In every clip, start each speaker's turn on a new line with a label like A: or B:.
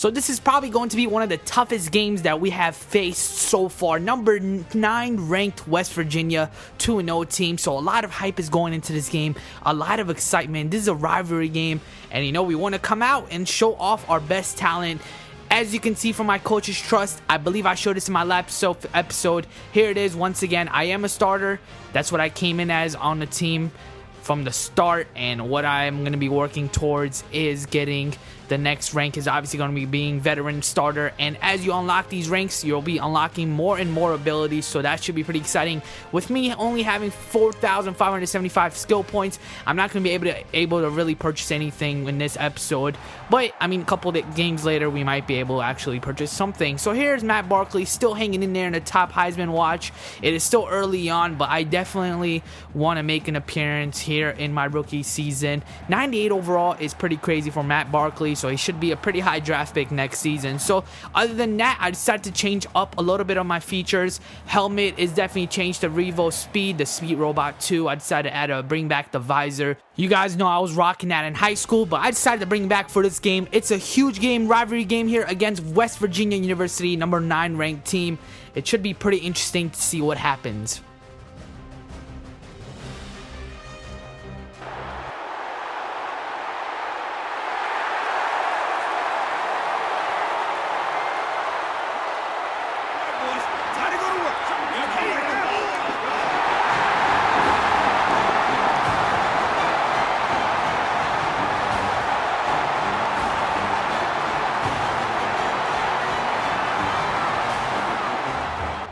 A: So this is probably going to be one of the toughest games that we have faced so far. Number 9 ranked West Virginia 2-0 team. So a lot of hype is going into this game. A lot of excitement. This is a rivalry game. And you know, we want to come out and show off our best talent. As you can see from my coach's trust, I believe I showed this in my last episode. Here it is once again. I am a starter. That's what I came in as on the team from the start, and what I'm going to be working towards is getting the next rank is obviously going to be being veteran starter. And as you unlock these ranks, you'll be unlocking more and more abilities, so that should be pretty exciting. With me only having 4,575 skill points, I'm not going to be able to really purchase anything in this episode, but I mean, a couple of games later we might be able to actually purchase something. So here's Matt Barkley still hanging in there in the top Heisman watch. It is still early on, but I definitely want to make an appearance here in my rookie season. 98 overall is pretty crazy for Matt Barkley, so he should be a pretty high draft pick next season. So other than that, I decided to change up a little bit of my features. Helmet is definitely changed to Revo Speed, the Speed Robot 2. I decided to bring back the visor. You guys know I was rocking that in high school, but I decided to bring it back for this game. It's a huge game, rivalry game here against West Virginia University, number 9 ranked team. It should be pretty interesting to see what happens.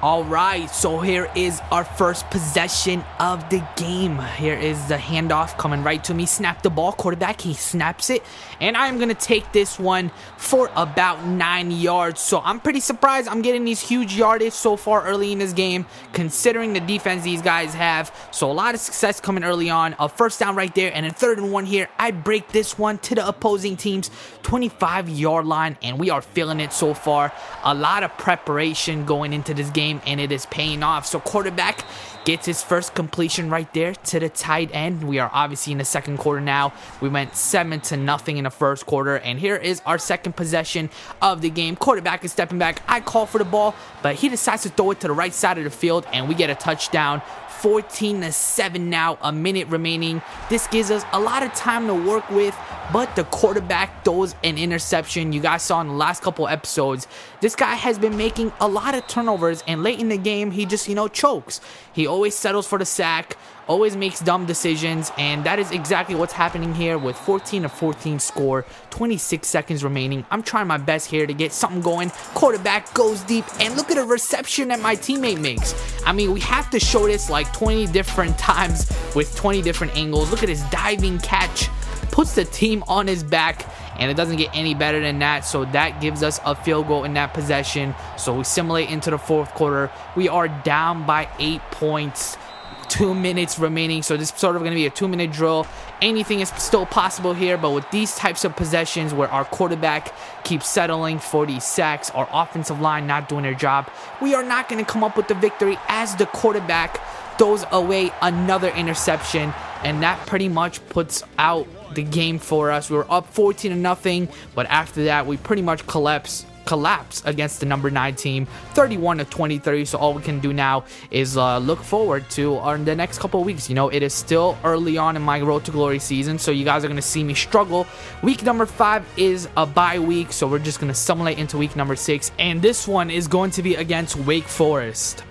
A: Alright, so here is our first possession of the game. Here is the handoff coming right to me. Snap the ball, quarterback, he snaps it. And I'm going to take this one for about 9 yards. So I'm pretty surprised I'm getting these huge yardage so far early in this game, considering the defense these guys have. So a lot of success coming early on. A first down right there, and a 3rd and 1 here. I break this one to the opposing team's 25-yard line, and we are feeling it so far. A lot of preparation going into this game, and it is paying off. So quarterback gets his first completion right there to the tight end. We are obviously in the second quarter now. We went 7-0 in the first quarter, and here is our second possession of the game. Quarterback is stepping back. I call for the ball, but he decides to throw it to the right side of the field, and we get a touchdown. 14-7 now, a minute remaining. This gives us a lot of time to work with, but the quarterback throws an interception. You guys saw in the last couple episodes, this guy has been making a lot of turnovers, and late in the game, he just, chokes. He always settles for the sack, always makes dumb decisions, and that is exactly what's happening here with 14-14 score, 26 seconds remaining. I'm trying my best here to get something going. Quarterback goes deep, and look at the reception that my teammate makes. I mean, we have to show this like 20 different times with 20 different angles. Look at his diving catch. Puts the team on his back, and it doesn't get any better than that. So that gives us a field goal in that possession. So we simulate into the fourth quarter. We are down by 8 points. 2 minutes remaining, so this is sort of going to be a 2-minute drill. Anything is still possible here, but with these types of possessions where our quarterback keeps settling for these sacks, our offensive line not doing their job, we are not going to come up with the victory as the quarterback throws away another interception, and that pretty much puts out the game for us. We were up 14-0, but after that we pretty much collapse against the number 9 team, 31-23. So all we can do now is look forward to the next couple of weeks. It is still early on in my Road to Glory season, so you guys are going to see me struggle. Week number 5 is a bye week, so we're just going to simulate into week number 6, and this one is going to be against Wake Forest.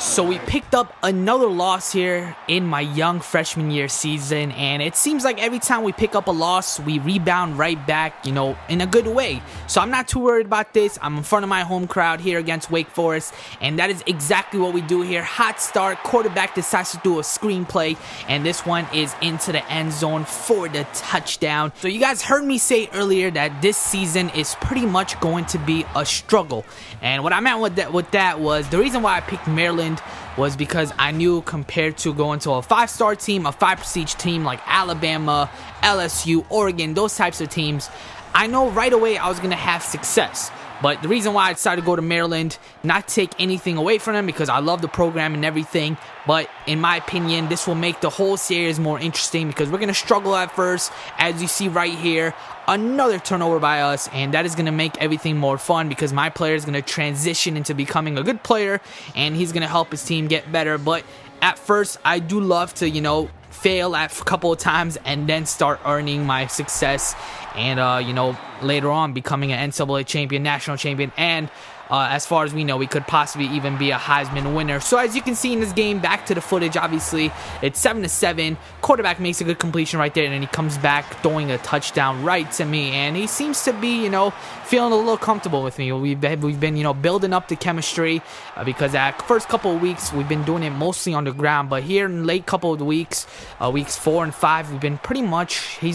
A: So we picked up another loss here in my young freshman year season, and it seems like every time we pick up a loss, we rebound right back, you know, in a good way. So I'm not too worried about this. I'm in front of my home crowd here against Wake Forest, and that is exactly what we do here. Hot start, quarterback decides to do a screenplay, and this one is into the end zone for the touchdown. So you guys heard me say earlier that this season is pretty much going to be a struggle, and what I meant with that was the reason why I picked Maryland was because I knew compared to going to a 5-star team, a 5 prestige team like Alabama, LSU, Oregon, those types of teams, I know right away I was going to have success. But the reason why I decided to go to Maryland, not take anything away from them because I love the program and everything, but in my opinion, this will make the whole series more interesting because we're going to struggle at first, as you see right here. Another turnover by us, and that is going to make everything more fun because my player is going to transition into becoming a good player, and he's going to help his team get better. But at first, I do love to, you know, fail at a couple of times and then start earning my success and, you know, later on becoming an NCAA champion, national champion, and as far as we know, we could possibly even be a Heisman winner. So as you can see in this game, back to the footage, obviously, it's 7-7. Quarterback makes a good completion right there, and then he comes back throwing a touchdown right to me, and he seems to be, you know, feeling a little comfortable with me. We've been, you know, building up the chemistry because that first couple of weeks, we've been doing it mostly on the ground, but here in the late couple of weeks, weeks 4 and 5, he's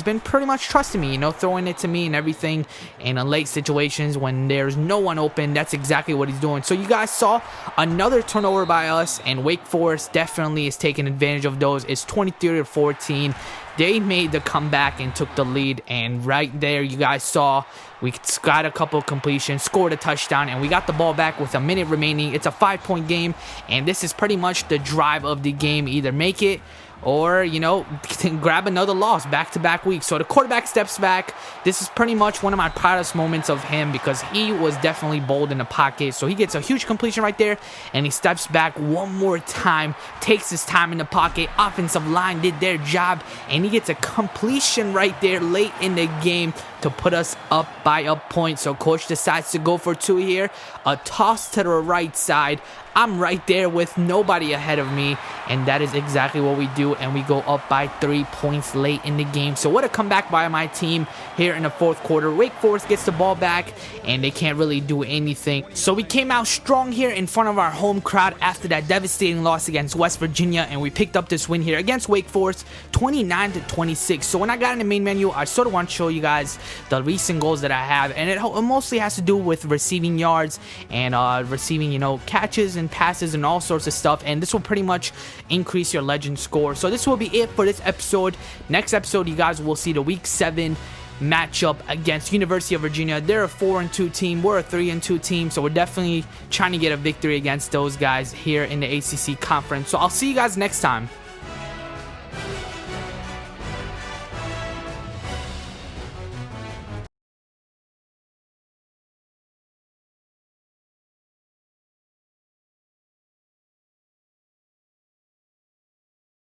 A: been pretty much trusting me, you know, throwing it to me and everything in late situations when there's no one open. That's exactly what he's doing. So you guys saw another turnover by us, and Wake Forest definitely is taking advantage of those. It's 23-14. They made the comeback and took the lead, and right there you guys saw we got a couple of completions, scored a touchdown, and we got the ball back with a minute remaining. It's a 5-point game, and this is pretty much the drive of the game. Either make it or, you know, grab another loss back-to-back weeks. So the quarterback steps back. This is pretty much one of my proudest moments of him because he was definitely bold in the pocket. So he gets a huge completion right there, and he steps back one more time, takes his time in the pocket. Offensive line did their job, and he gets a completion right there late in the game to put us up by a point. So coach decides to go for 2 here. A toss to the right side. I'm right there with nobody ahead of me, and that is exactly what we do, and we go up by 3 points late in the game. So what a comeback by my team here in the fourth quarter. Wake Forest gets the ball back, and they can't really do anything. So we came out strong here in front of our home crowd after that devastating loss against West Virginia, and we picked up this win here against Wake Forest, 29-26. So when I got in the main menu, I sort of want to show you guys the recent goals that I have, and it mostly has to do with receiving yards and receiving, you know, catches and passes and all sorts of stuff, and this will pretty much increase your legend score. So this will be it for this episode. Next episode, you guys will see the week 7 matchup against University of Virginia. They're a 4-2 team, we're a 3-2 team, so we're definitely trying to get a victory against those guys here in the ACC conference. So I'll see you guys next time.